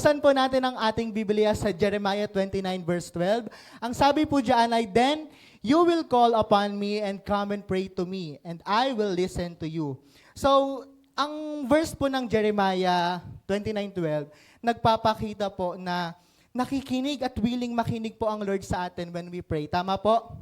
Buksan po natin ang ating Biblia sa Jeremiah 29 verse 12. Ang sabi po diyan ay, "Then you will call upon me and come and pray to me, and I will listen to you." So, ang verse po ng Jeremiah 29:12, nagpapakita po na nakikinig at willing makinig po ang Lord sa atin when we pray. Tama po?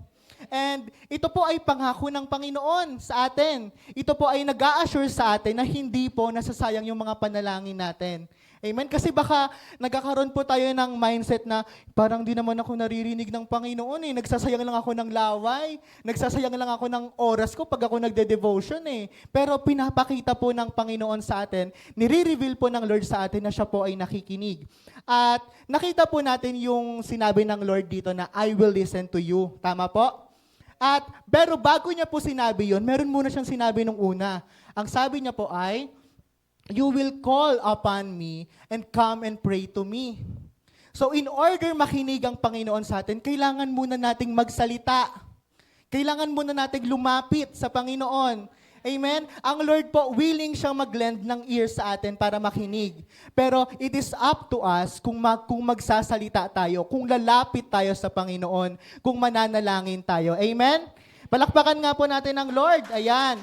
And ito po ay pangako ng Panginoon sa atin. Ito po ay nag-a-assure sa atin na hindi po nasasayang yung mga panalangin natin. Amen? Kasi baka nagkakaroon po tayo ng mindset na parang di naman ako naririnig ng Panginoon eh. Nagsasayang lang ako ng laway. Nagsasayang lang ako ng oras ko pag ako nagde-devotion eh. Pero pinapakita po ng Panginoon sa atin, nire-reveal po ng Lord sa atin na siya po ay nakikinig. At nakita po natin yung sinabi ng Lord dito na, "I will listen to you." Tama po? At pero bago niya po sinabi yon, meron muna siyang sinabi nung una. Ang sabi niya po ay, "You will call upon me and come and pray to me." So in order makinig ang Panginoon sa atin, kailangan muna nating magsalita. Kailangan muna nating lumapit sa Panginoon. Amen? Ang Lord po, willing siyang mag-lend ng ear sa atin para makinig. Pero it is up to us kung magsasalita tayo, kung lalapit tayo sa Panginoon, kung mananalangin tayo. Amen? Palakpakan nga po natin ang Lord. Ayan.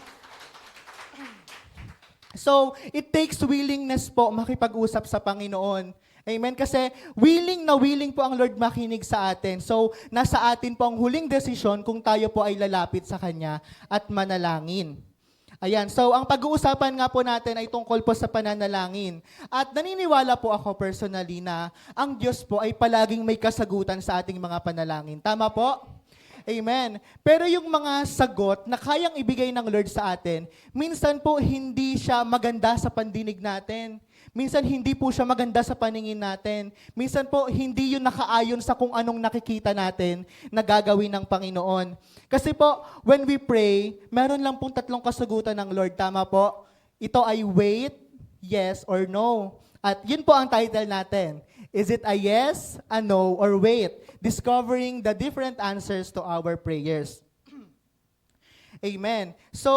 So, it takes willingness po makipag-usap sa Panginoon. Amen? Kasi willing na willing po ang Lord makinig sa atin. So, nasa atin po ang huling desisyon kung tayo po ay lalapit sa Kanya at manalangin. Ayan, so ang pag-uusapan nga po natin ay tungkol po sa pananalangin. At naniniwala po ako personally na ang Diyos po ay palaging may kasagutan sa ating mga panalangin. Tama po? Amen. Pero yung mga sagot na kayang ibigay ng Lord sa atin, minsan po hindi siya maganda sa pandinig natin. Minsan hindi po siya maganda sa paningin natin. Minsan po hindi yun nakaayon sa kung anong nakikita natin na gagawin ng Panginoon. Kasi po, when we pray, meron lang pong tatlong kasagutan ng Lord. Tama po? Ito ay wait, yes, or no. At yun po ang title natin. Is it a yes, a no, or wait? Discovering the different answers to our prayers. Amen. So,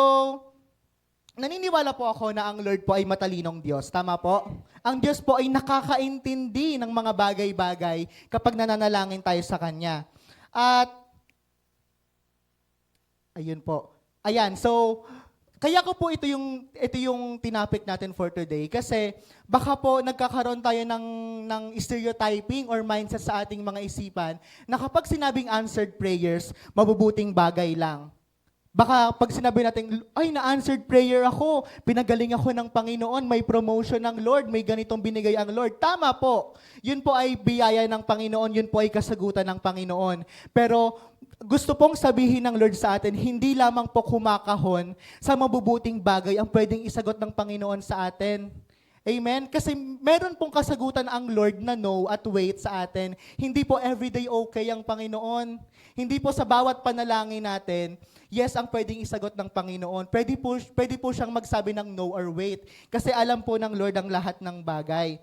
naniniwala po ako na ang Lord po ay matalinong Diyos. Tama po? Ang Diyos po ay nakakaintindi ng mga bagay-bagay kapag nananalangin tayo sa Kanya. At, ayun po. Ayan, so, kaya ko po ito yung tinapik natin for today kasi baka po nagkakaroon tayo ng stereotyping or mindset sa ating mga isipan na kapag sinabing answered prayers, mabubuting bagay lang. Baka pag sinabi natin, ay, na-answered prayer ako, pinagaling ako ng Panginoon, may promotion ng Lord, may ganitong binigay ang Lord. Tama po. Yun po ay biyaya ng Panginoon, yun po ay kasagutan ng Panginoon. Pero gusto pong sabihin ng Lord sa atin, hindi lamang po kumakahon sa mabubuting bagay ang pwedeng isagot ng Panginoon sa atin. Amen? Kasi meron pong kasagutan ang Lord na no at wait sa atin. Hindi po everyday okay ang Panginoon. Hindi po sa bawat panalangin natin, yes ang pwedeng isagot ng Panginoon. Pwede po siyang magsabi ng no or wait. Kasi alam po ng Lord ang lahat ng bagay.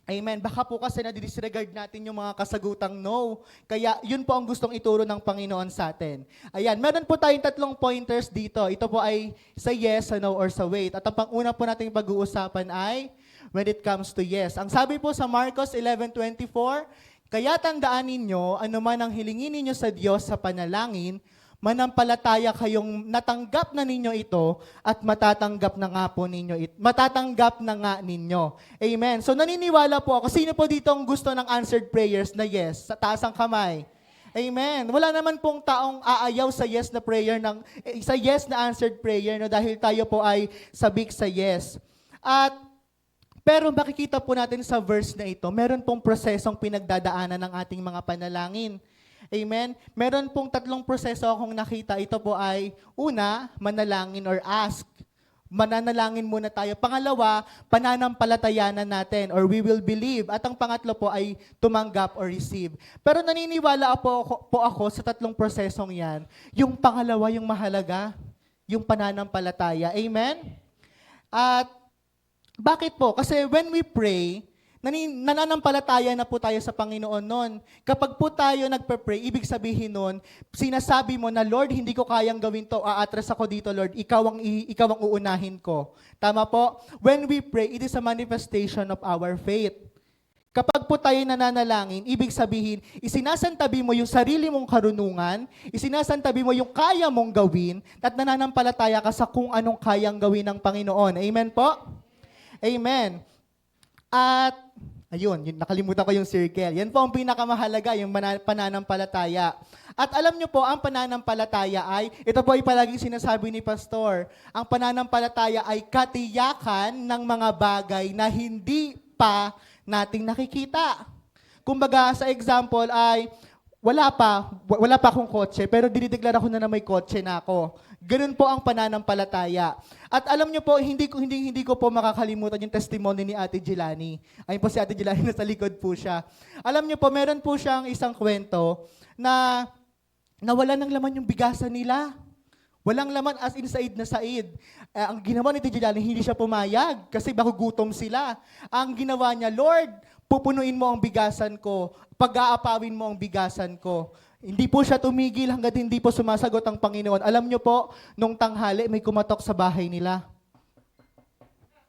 Amen. Baka po kasi na-disregard natin yung mga kasagutang no. Kaya yun po ang gustong ituro ng Panginoon sa atin. Ayan, meron po tayong tatlong pointers dito. Ito po ay sa yes, sa no, or sa wait. At ang pang-una po nating pag-uusapan ay when it comes to yes. Ang sabi po sa Marcos 11:24, "Kaya tandaan ninyo, anuman ang hilingin ninyo sa Diyos sa panalangin, manampalataya kayong natanggap na ninyo ito at matatanggap na nga po ninyo ito. Matatanggap na nga ninyo." Amen. So naniniwala po ako. Sino po dito ang gusto ng answered prayers na yes? Sa taas ang kamay. Amen. Wala naman pong taong aayaw sa yes na prayer sa yes na answered prayer no, dahil tayo po ay sabik sa yes. At pero makikita po natin sa verse na ito, meron pong prosesong pinagdadaanan ng ating mga panalangin. Amen? Meron pong tatlong proseso akong nakita. Ito po ay, una, manalangin or ask. Mananalangin muna tayo. Pangalawa, pananampalatayanan natin or we will believe. At ang pangatlo po ay tumanggap or receive. Pero naniniwala po ako sa tatlong prosesong yan. Yung pangalawa, yung mahalaga, yung pananampalataya. Amen? At bakit po? Kasi when we pray, nananampalataya na po tayo sa Panginoon nun. Kapag po tayo nagpe-pray, ibig sabihin nun, sinasabi mo na, Lord, hindi ko kayang gawin to, aatras ako dito, Lord, ikaw ang uunahin ko. Tama po? When we pray, it is a manifestation of our faith. kapag po tayo nananalangin, ibig sabihin, isinasantabi mo yung sarili mong karunungan, isinasantabi mo yung kaya mong gawin, at nananampalataya ka sa kung anong kayang gawin ng Panginoon. Amen po? Amen. At, nakalimutan ko yung circle. Yan po ang pinakamahalaga, yung pananampalataya. At alam nyo po, ang pananampalataya ay, ito po ay palaging sinasabi ni Pastor, ang pananampalataya ay katiyakan ng mga bagay na hindi pa nating nakikita. Kumbaga, sa example ay, wala pa akong kotse, pero dinideklara ko na may kotse na ako. Ganun po ang pananampalataya. At alam niyo po, hindi ko po makakalimutan yung testimony ni Ate Jelani. Ayun po si Ate Jelani, nasa likod po siya. Alam niyo po, meron po siyang isang kwento na nawala ng laman yung bigasan nila. Walang laman as in said na said. Ang ginawa ni Ate Jelani, hindi siya pumayag kasi baka gutom sila. Ang ginawa niya, Lord, pupunuin mo ang bigasan ko, pag-aapawin mo ang bigasan ko. Hindi po siya tumigil hanggat hindi po sumasagot ang Panginoon. Alam niyo po, nung tanghali, may kumatok sa bahay nila.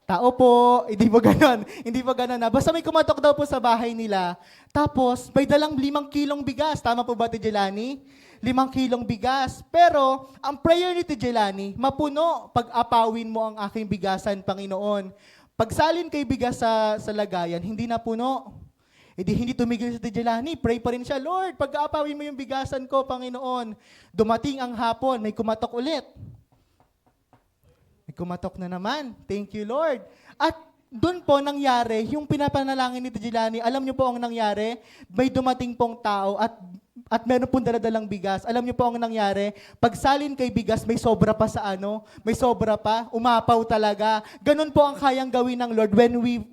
Tao po, hindi po ganon. Hindi po ganon na. Basta may kumatok daw po sa bahay nila. Tapos, may dalang 5 kilong bigas. Tama po ba, Tijelani? 5 kilong bigas. Pero, ang prayer ni Tijelani, mapuno, pag-apawin mo ang aking bigasan, Panginoon. Pagsalin kay bigas sa lagayan, hindi na puno. Hindi tumigil si Tijelani, pray pa rin siya, Lord, pag-aapawin mo yung bigasan ko, Panginoon. Dumating ang hapon, may kumatok ulit. May kumatok na naman. Thank you, Lord. At doon po nangyari, yung pinapanalangin ni Tijelani, alam niyo po ang nangyari? May dumating pong tao at meron pong daladalang bigas. Alam niyo po ang nangyari? Pagsalin kay bigas, may sobra pa sa may sobra pa, umapaw talaga. Ganun po ang kayang gawin ng Lord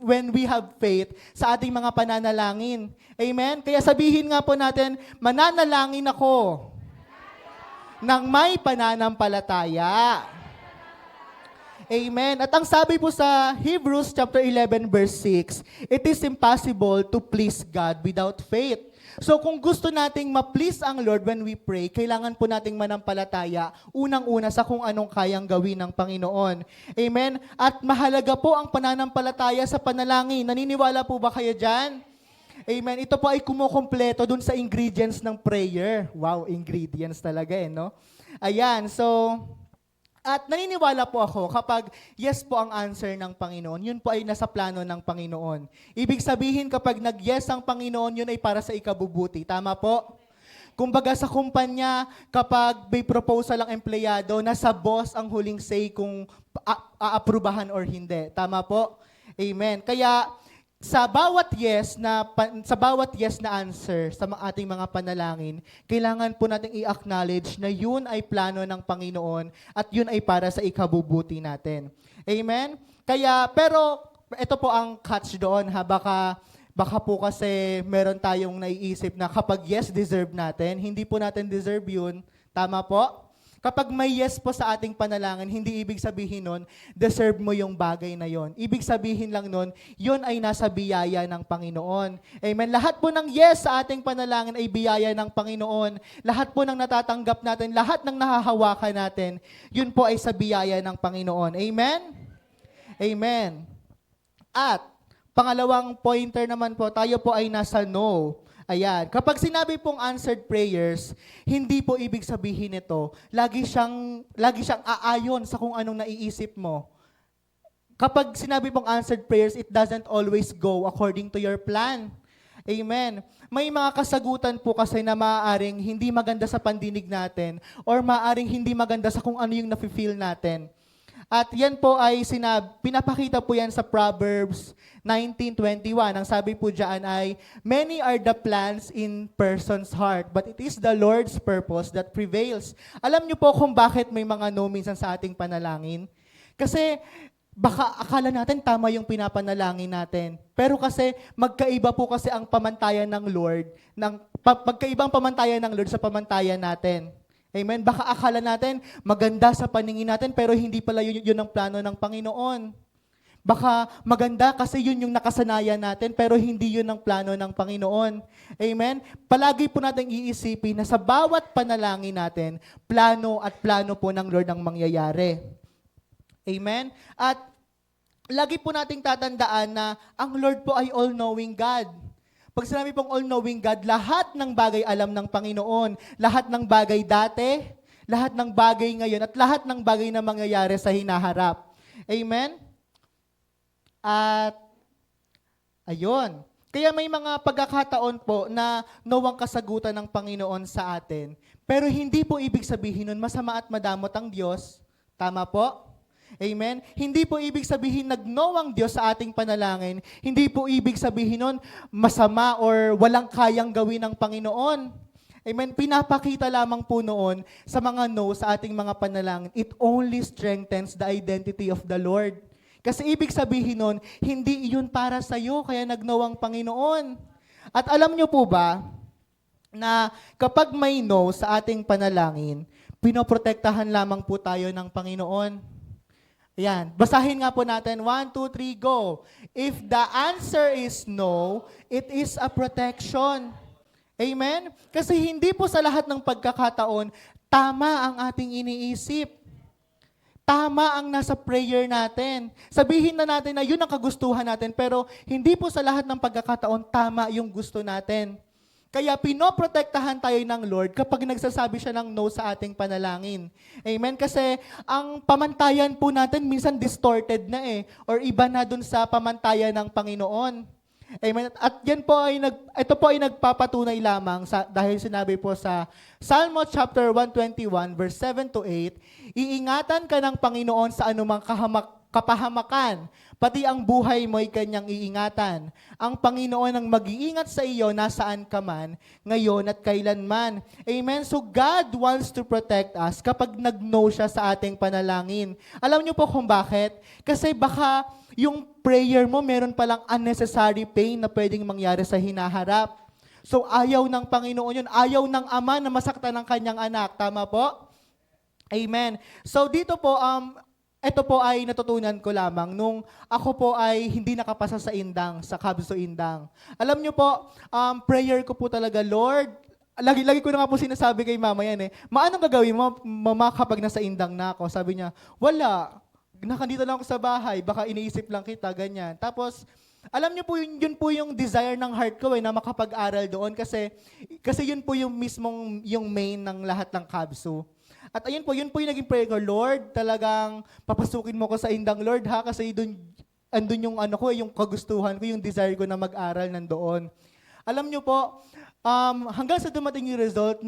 when we have faith sa ating mga pananalangin. Amen? Kaya sabihin nga po natin, mananalangin ako ng may pananampalataya. Amen. At ang sabi po sa Hebrews chapter 11 verse 6, it is impossible to please God without faith. So kung gusto nating ma-please ang Lord when we pray, kailangan po nating manampalataya unang-una sa kung anong kayang gawin ng Panginoon. Amen? At mahalaga po ang pananampalataya sa panalangin. Naniniwala po ba kayo dyan? Amen. Ito po ay kumukompleto dun sa ingredients ng prayer. Wow, ingredients talaga no? Ayan, so at naniniwala po ako kapag yes po ang answer ng Panginoon, yun po ay nasa plano ng Panginoon. Ibig sabihin kapag nag-yes ang Panginoon, yun ay para sa ikabubuti. Tama po? Kumbaga sa kumpanya, kapag may proposal ang empleyado, nasa boss ang huling say kung aaprubahan or hindi. Tama po? Amen. Kaya sa bawat yes na answer sa ating mga panalangin, kailangan po nating i-acknowledge na yun ay plano ng Panginoon at yun ay para sa ikabubuti natin. Amen? Kaya, pero ito po ang catch doon ha, baka po kasi meron tayong naiisip na kapag yes, deserve natin, hindi po natin deserve yun. Tama po? Kapag may yes po sa ating panalangin, hindi ibig sabihin nun, deserve mo yung bagay na yon. Ibig sabihin lang nun, yun ay nasa biyaya ng Panginoon. Amen. Lahat po ng yes sa ating panalangin ay biyaya ng Panginoon. Lahat po ng natatanggap natin, lahat ng nahahawakan natin, yun po ay sa biyaya ng Panginoon. Amen? Amen. At, pangalawang pointer naman po, tayo po ay nasa no. Ayan. Kapag sinabi pong answered prayers, hindi po ibig sabihin ito, lagi siyang aayon sa kung anong naiisip mo. Kapag sinabi pong answered prayers, it doesn't always go according to your plan. Amen. May mga kasagutan po kasi na maaaring hindi maganda sa pandinig natin or maaaring hindi maganda sa kung ano yung nafe-feel natin. At yan po ay pinapakita po yan sa Proverbs 19:21. Ang sabi po dyan ay, many are the plans in person's heart, but it is the Lord's purpose that prevails. Alam niyo po kung bakit may mga no minsan sa ating panalangin? Kasi baka akala natin tama yung pinapanalangin natin. Pero kasi magkaiba po kasi ang pamantayan ng Lord, magkaibang pamantayan ng Lord sa pamantayan natin. Amen? Baka akala natin maganda sa paningin natin pero hindi pala yun ang plano ng Panginoon. Baka maganda kasi yun yung nakasanayan natin pero hindi yun ang plano ng Panginoon. Amen? Palagi po natin iisipin na sa bawat panalangin natin, plano po ng Lord ang mangyayari. Amen? At lagi po nating tatandaan na ang Lord po ay all-knowing God. Pag sinabi pong all-knowing God, lahat ng bagay alam ng Panginoon. Lahat ng bagay dati, lahat ng bagay ngayon, at lahat ng bagay na mangyayari sa hinaharap. Amen? At, ayun. Kaya may mga pagkakataon po na nawang kasagutan ng Panginoon sa atin. Pero hindi po ibig sabihin nun masama at madamot ang Diyos. Tama po? Amen? Hindi po ibig sabihin nag-no ang Diyos sa ating panalangin. Hindi po ibig sabihin nun masama or walang kayang gawin ng Panginoon. Amen? Pinapakita lamang po noon sa mga no sa ating mga panalangin. It only strengthens the identity of the Lord. Kasi ibig sabihin nun, hindi iyon para sa iyo, kaya nag-no ang Panginoon. At alam niyo po ba, na kapag may no sa ating panalangin, pinoprotektahan lamang po tayo ng Panginoon. Ayan, basahin nga po natin. 1, 2, 3, go. If the answer is no, it is a protection. Amen? Kasi hindi po sa lahat ng pagkakataon, tama ang ating iniisip. Tama ang nasa prayer natin. Sabihin na natin na yun ang kagustuhan natin, pero hindi po sa lahat ng pagkakataon, tama yung gusto natin. Kaya pinoprotektahan tayo ng Lord kapag nagsasabi siya ng no sa ating panalangin. Amen? Kasi ang pamantayan po natin minsan distorted na or iba na dun sa pamantayan ng Panginoon. Amen? At ito po ay nagpapatunay lamang dahil sinabi po sa Psalm chapter 121 verse 7 to 8, iingatan ka ng Panginoon sa anumang kapahamakan, pati ang buhay mo'y kanyang iingatan. Ang Panginoon ang mag-iingat sa iyo nasaan ka man, ngayon at kailanman. Amen? So God wants to protect us kapag nag-no siya sa ating panalangin. Alam niyo po kung bakit? Kasi baka yung prayer mo meron palang unnecessary pain na pwedeng mangyari sa hinaharap. So ayaw ng Panginoon yun. Ayaw ng Ama na masaktan ng kanyang anak. Tama po? Amen. So dito po, ito po ay natutunan ko lamang nung ako po ay hindi nakapasa sa Indang, sa Kabso Indang. Alam niyo po, prayer ko po talaga, Lord, lagi ko na nga po sinasabi kay mama yan anong gagawin mo, mama, kapag nasa Indang na ako? Sabi niya, wala, nakandito lang ako sa bahay, baka iniisip lang kita, ganyan. Tapos, alam niyo po, yun po yung desire ng heart ko na makapag-aral doon kasi yun po yung mismong, yung main ng lahat ng Kabso. At ayun po, yun po yung naging prayer ko, Lord, talagang papasukin mo ko sa Indang, Lord, ha, kasi andun yung yung kagustuhan ko, yung desire ko na mag-aral nandoon. Alam niyo po, hanggang sa dumating yung result,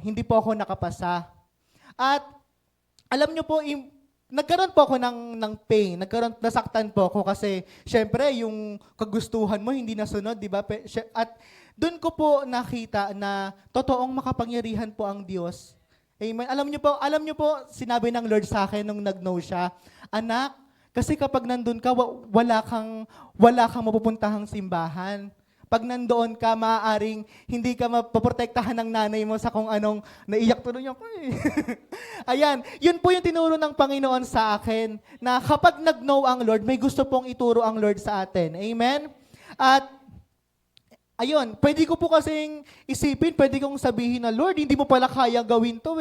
hindi po ako nakapasa. At alam niyo po, nagkaroon po ako ng pain, nasaktan po ako kasi syempre yung kagustuhan mo hindi nasunod, di ba? At doon ko po nakita na totoong makapangyarihan po ang Diyos. Amen. Alam niyo po, sinabi ng Lord sa akin nung nag-no siya, anak, kasi kapag nandun ka, wala kang mapupuntahang simbahan. Pag nandoon ka, maaaring hindi ka mapoprotektahan ng nanay mo sa kung anong naiyak tuloy ako Ayan, yun po yung tinuro ng Panginoon sa akin, na kapag nag-no ang Lord, may gusto pong ituro ang Lord sa atin. Amen? At ayun, pwede ko po kasing isipin, pwede kong sabihin na, Lord, hindi mo pala kaya gawin to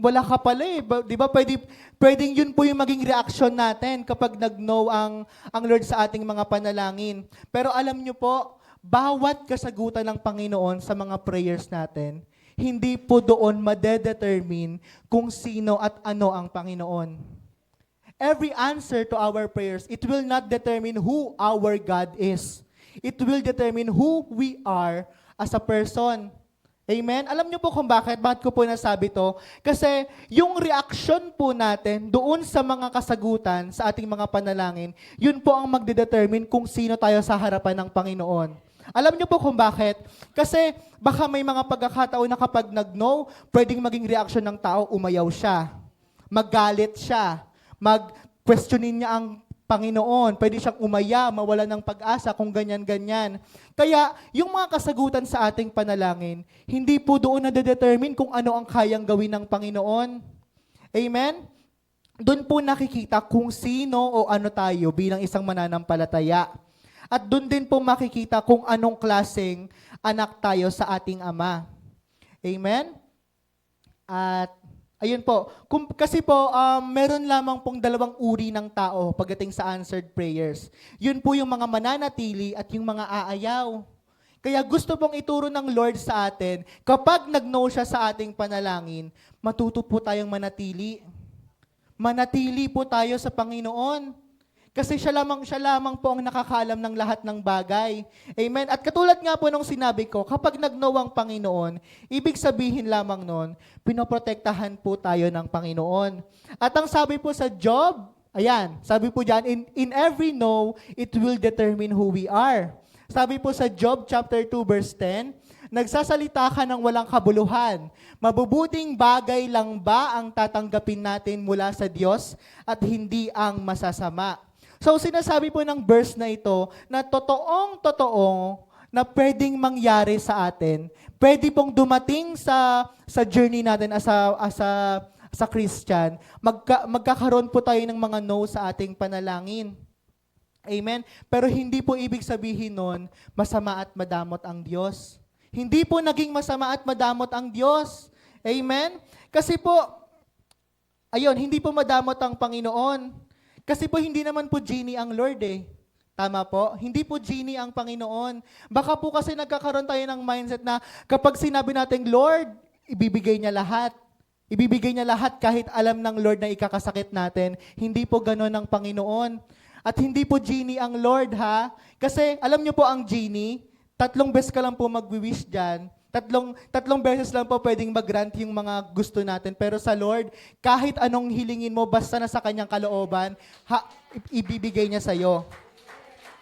Wala ka pala Di ba? Pwedeng yun po yung maging reaction natin kapag nag-no ang Lord sa ating mga panalangin. Pero alam nyo po, bawat kasagutan ng Panginoon sa mga prayers natin, hindi po doon madedetermine kung sino at ano ang Panginoon. Every answer to our prayers, it will not determine who our God is. It will determine who we are as a person. Amen? Alam niyo po kung bakit ko po nasabi to? Kasi yung reaction po natin doon sa mga kasagutan sa ating mga panalangin, yun po ang magdedetermine kung sino tayo sa harapan ng Panginoon. Alam niyo po kung bakit? Kasi baka may mga pagkakataon na kapag nag-no, pwedeng maging reaction ng tao, umayaw siya, maggalit siya, mag-questionin niya ang Panginoon, pwede siyang umaya, mawala ng pag-asa kung ganyan-ganyan. Kaya, yung mga kasagutan sa ating panalangin, hindi po doon na-determine kung ano ang kayang gawin ng Panginoon. Amen? Doon po nakikita kung sino o ano tayo bilang isang mananampalataya. At doon din po makikita kung anong klaseng anak tayo sa ating Ama. Amen? At ayun po, kasi po, meron lamang pong dalawang uri ng tao pagdating sa answered prayers. Yun po yung mga mananatili at yung mga aayaw. Kaya gusto pong ituro ng Lord sa atin, kapag nag-no siya sa ating panalangin, matuto po tayong manatili. Manatili po tayo sa Panginoon. Kasi siya lamang po ang nakakaalam ng lahat ng bagay. Amen? At katulad nga po nung sinabi ko, kapag nag-no ang Panginoon, ibig sabihin lamang nun, pinoprotektahan po tayo ng Panginoon. At ang sabi po sa Job, ayan, sabi po dyan, in every no, it will determine who we are. Sabi po sa Job chapter 2 verse 10, nagsasalita ka ng walang kabuluhan. Mabubuting bagay lang ba ang tatanggapin natin mula sa Diyos at hindi ang masasama? So sinasabi po ng verse na ito na totoong-totoo na pwedeng mangyari sa atin. Pwede pong dumating sa journey natin as a Christian. Magkakaroon po tayo ng mga no sa ating panalangin. Amen? Pero hindi po ibig sabihin nun, masama at madamot ang Diyos. Hindi po naging masama at madamot ang Diyos. Amen? Kasi po, ayun, hindi po madamot ang Panginoon. Kasi po hindi naman po genie ang Lord eh. Tama po? Hindi po genie ang Panginoon. Baka po kasi nagkakaroon tayo ng mindset na kapag sinabi natin, Lord, ibibigay niya lahat. Ibibigay niya lahat kahit alam ng Lord na ikakasakit natin. Hindi po ganon ang Panginoon. At hindi po genie ang Lord, ha? Kasi alam niyo po ang genie, 3 beses ka lang po mag-wish dyan. Tatlong beses lang po pwedeng mag-grant yung mga gusto natin. Pero sa Lord, kahit anong hilingin mo, basta na sa kanyang kalooban, ibibigay niya sa'yo.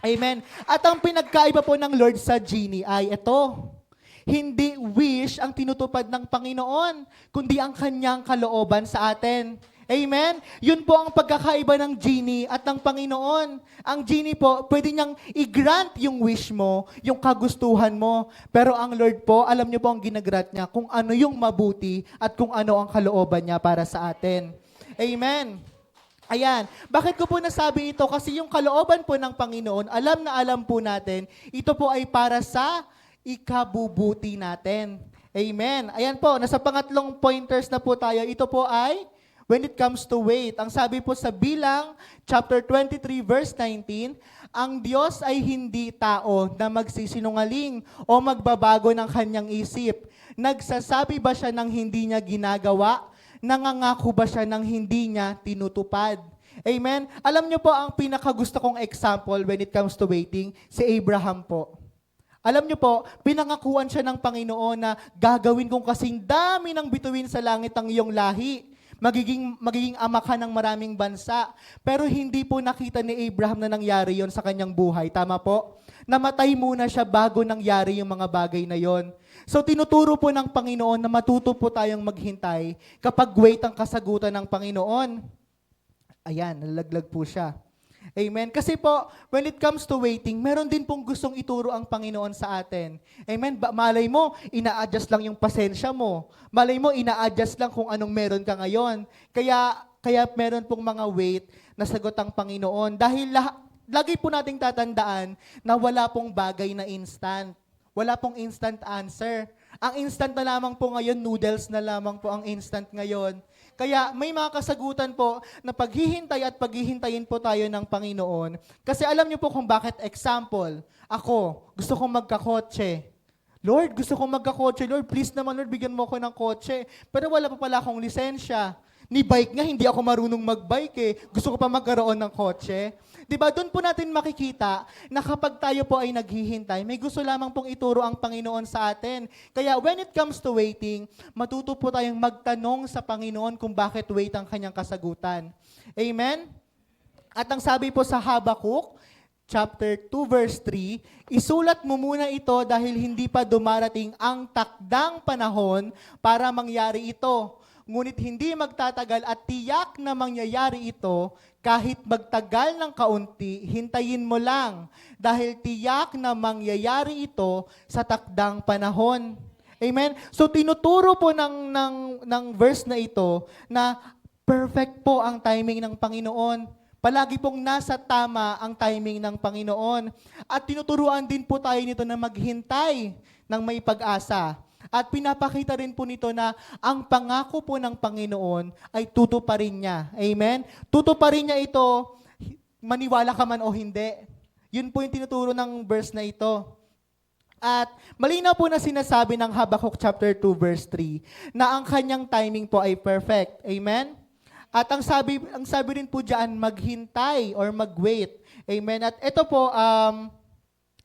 Amen. At ang pinagkaiba po ng Lord sa genie ay ito. Hindi wish ang tinutupad ng Panginoon, kundi ang kanyang kalooban sa atin. Amen? Yun po ang pagkakaiba ng genie at ng Panginoon. Ang genie po, pwede niyang i-grant yung wish mo, yung kagustuhan mo. Pero ang Lord po, alam niyo po ang ginagrant niya kung ano yung mabuti at kung ano ang kalooban niya para sa atin. Amen? Ayan. Bakit ko po nasabi ito? Kasi yung kalooban po ng Panginoon, alam na alam po natin, ito po ay para sa ikabubuti natin. Amen. Ayan po, nasa pangatlong pointers na po tayo. Ito po ay when it comes to wait. Ang sabi po sa Bilang, chapter 23, verse 19, ang Diyos ay hindi tao na magsisinungaling o magbabago ng kanyang isip. Nagsasabi ba siya ng hindi niya ginagawa? Nangangako ba siya ng hindi niya tinutupad? Amen? Alam niyo po, ang pinakagusto kong example when it comes to waiting, si Abraham po. Alam niyo po, pinangakuan siya ng Panginoon na gagawin kong kasing dami ng bituin sa langit ang iyong lahi. Magiging ama ka ng maraming bansa. Pero hindi po nakita ni Abraham na nangyari yon sa kanyang buhay. Tama po? Namatay muna siya bago nangyari yung mga bagay na yon. So tinuturo po ng Panginoon na matuto po tayong maghintay kapag wait ang kasagutan ng Panginoon. Ayan, nalaglag po siya. Amen. Kasi po, when it comes to waiting, meron din pong gustong ituro ang Panginoon sa atin. Amen. Malay mo, ina-adjust lang yung pasensya mo. Malay mo, ina-adjust lang kung anong meron ka ngayon. Kaya meron pong mga wait na sagot ang Panginoon. Dahil lagi po nating tatandaan na wala pong bagay na instant. Wala pong instant answer. Ang instant na lamang po ngayon, noodles na lamang po ang instant ngayon. Kaya may mga kasagutan po na paghihintay at paghihintayin po tayo ng Panginoon. Kasi alam niyo po kung bakit. Example, ako, gusto kong magkakotse. Lord, gusto kong magkakotse. Lord, please naman, Lord, bigyan mo ako ng kotse. Pero wala pa pala akong lisensya. Ni bike nga, hindi ako marunong magbike eh. Gusto ko pa magkaroon ng kotse. Diba, doon po natin makikita na kapag tayo po ay naghihintay, may gusto lamang pong ituro ang Panginoon sa atin. Kaya when it comes to waiting, matuto po tayong magtanong sa Panginoon kung bakit wait ang kanyang kasagutan. Amen? At ang sabi po sa Habakuk, chapter 2, verse 3, isulat mo muna ito dahil hindi pa dumarating ang takdang panahon para mangyari ito. Ngunit hindi magtatagal at tiyak na mangyayari ito kahit magtagal ng kaunti, hintayin mo lang dahil tiyak na mangyayari ito sa takdang panahon. Amen? So tinuturo po ng verse na ito na perfect po ang timing ng Panginoon. Palagi pong nasa tama ang timing ng Panginoon. At tinuturuan din po tayo nito na maghintay ng may pag-asa. At pinapakita rin po nito na ang pangako po ng Panginoon ay tutuparin niya. Amen? Tutuparin niya ito, maniwala ka man o hindi. Yun po yung tinuturo ng verse na ito. At malinaw po na sinasabi ng Habakkuk chapter 2 verse 3 na ang kanyang timing po ay perfect. Amen? At ang sabi rin po diyan, maghintay or mag-wait. Amen? At ito po,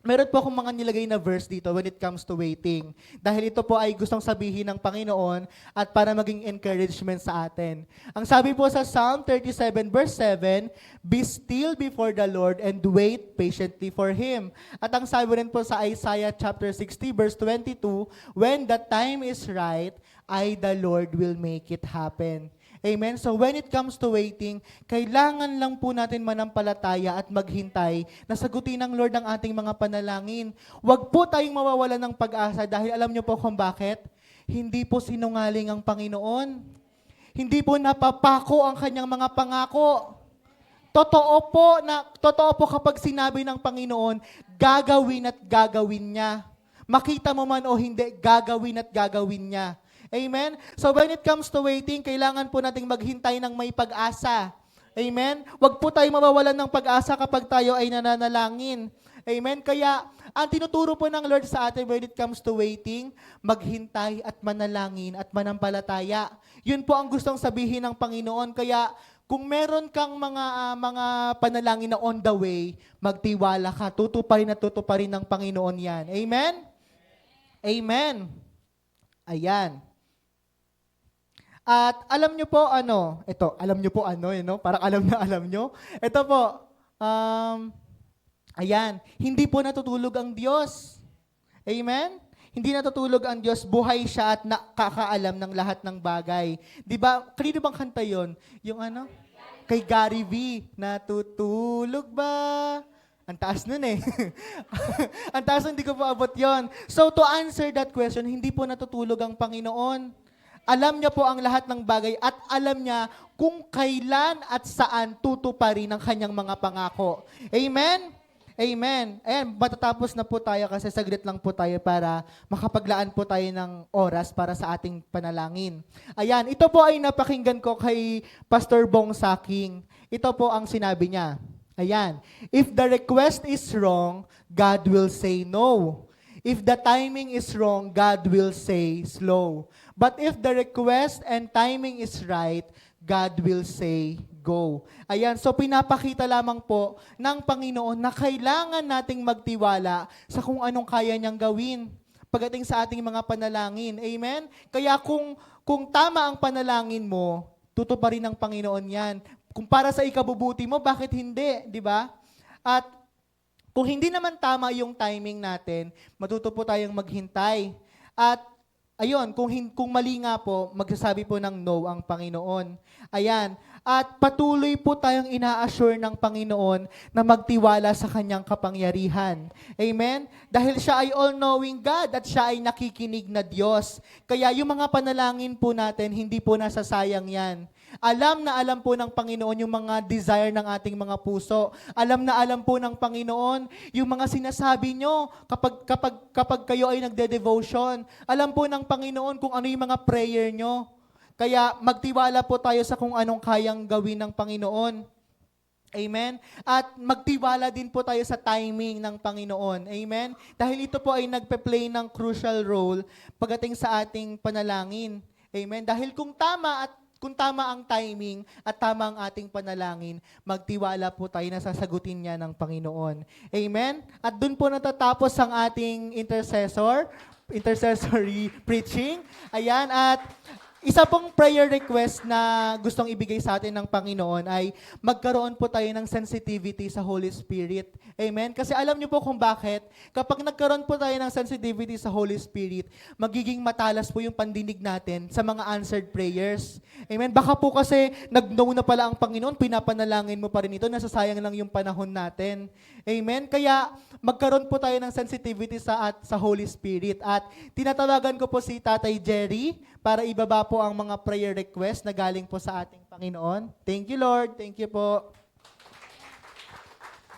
meron po akong mga nilagay na verse dito when it comes to waiting. Dahil ito po ay gustong sabihin ng Panginoon at para maging encouragement sa atin. Ang sabi po sa Psalm 37 verse 7, "Be still before the Lord and wait patiently for Him." At ang sabi rin po sa Isaiah chapter 60 verse 22, "When the time is right, I the Lord will make it happen." Amen? So when it comes to waiting, kailangan lang po natin manampalataya at maghintay na sagutin ng Lord ang ating mga panalangin. Huwag po tayong mawawalan ng pag-asa dahil alam niyo po kung bakit? Hindi po sinungaling ang Panginoon. Hindi po napapako ang kanyang mga pangako. Totoo po kapag sinabi ng Panginoon, gagawin at gagawin niya. Makita mo man o hindi, gagawin at gagawin niya. Amen? So when it comes to waiting, kailangan po nating maghintay ng may pag-asa. Amen? Huwag po tayo mawawalan ng pag-asa kapag tayo ay nananalangin. Amen? Kaya, ang tinuturo po ng Lord sa atin when it comes to waiting, maghintay at manalangin at manampalataya. Yun po ang gustong sabihin ng Panginoon. Kaya, kung meron kang mga panalangin na on the way, magtiwala ka. Tutuparin at tutuparin ng Panginoon yan. Amen? Amen. Ayan. At alam nyo po parang alam nyo. Ito po, ayan, hindi po natutulog ang Diyos. Amen? Hindi natutulog ang Diyos, buhay siya at nakakaalam ng lahat ng bagay. Di ba, kanino bang kanta yun? Yung kay Gary V, natutulog ba? Ang taas nun eh. Ang taas, hindi ko pa abot yon. So to answer that question, hindi po natutulog ang Panginoon. Alam niya po ang lahat ng bagay at alam niya kung kailan at saan tutuparin ang kanyang mga pangako. Amen? Amen. Ayan, matatapos na po tayo kasi saglit lang po tayo para makapaglaan po tayo ng oras para sa ating panalangin. Ayan, ito po ay napakinggan ko kay Pastor Bong Saking. Ito po ang sinabi niya. Ayan, if the request is wrong, God will say no. If the timing is wrong, God will say slow. But if the request and timing is right, God will say go. Ayan, so pinapakita lamang po ng Panginoon na kailangan nating magtiwala sa kung anong kaya niyang gawin pagdating sa ating mga panalangin. Amen? Kaya kung tama ang panalangin mo, tutuparin ng Panginoon yan. Kung para sa ikabubuti mo, bakit hindi? Di ba? At kung hindi naman tama yung timing natin, matuto po tayong maghintay. At ayun, kung mali nga po, magsasabi po ng no ang Panginoon. Ayan. At patuloy po tayong ina-assure ng Panginoon na magtiwala sa kanyang kapangyarihan. Amen? Dahil siya ay all-knowing God at siya ay nakikinig na Diyos. Kaya yung mga panalangin po natin, hindi po nasasayang yan. Alam na alam po ng Panginoon yung mga desire ng ating mga puso. Alam na alam po ng Panginoon yung mga sinasabi nyo kapag kayo ay nagde-devotion. Alam po ng Panginoon kung ano yung mga prayer nyo. Kaya magtiwala po tayo sa kung anong kayang gawin ng Panginoon. Amen? At magtiwala din po tayo sa timing ng Panginoon. Amen? Dahil ito po ay nagpe-play ng crucial role pagdating sa ating panalangin. Amen? Dahil kung tama ang timing at tama ang ating panalangin, magtiwala po tayo na sasagutin niya ng Panginoon. Amen? At dun po natatapos ang ating intercessory preaching. Ayan, at isa pong prayer request na gustong ibigay sa atin ng Panginoon ay magkaroon po tayo ng sensitivity sa Holy Spirit. Amen? Kasi alam niyo po kung bakit. Kapag nagkaroon po tayo ng sensitivity sa Holy Spirit, magiging matalas po yung pandinig natin sa mga answered prayers. Amen? Baka po kasi nag-no na pala ang Panginoon, pinapanalangin mo pa rin ito, nasasayang lang yung panahon natin. Amen? Kaya magkaroon po tayo ng sensitivity sa Holy Spirit. At tinatawagan ko po si Tatay Jerry para ibaba po ang mga prayer request na galing po sa ating Panginoon. Thank you, Lord. Thank you po.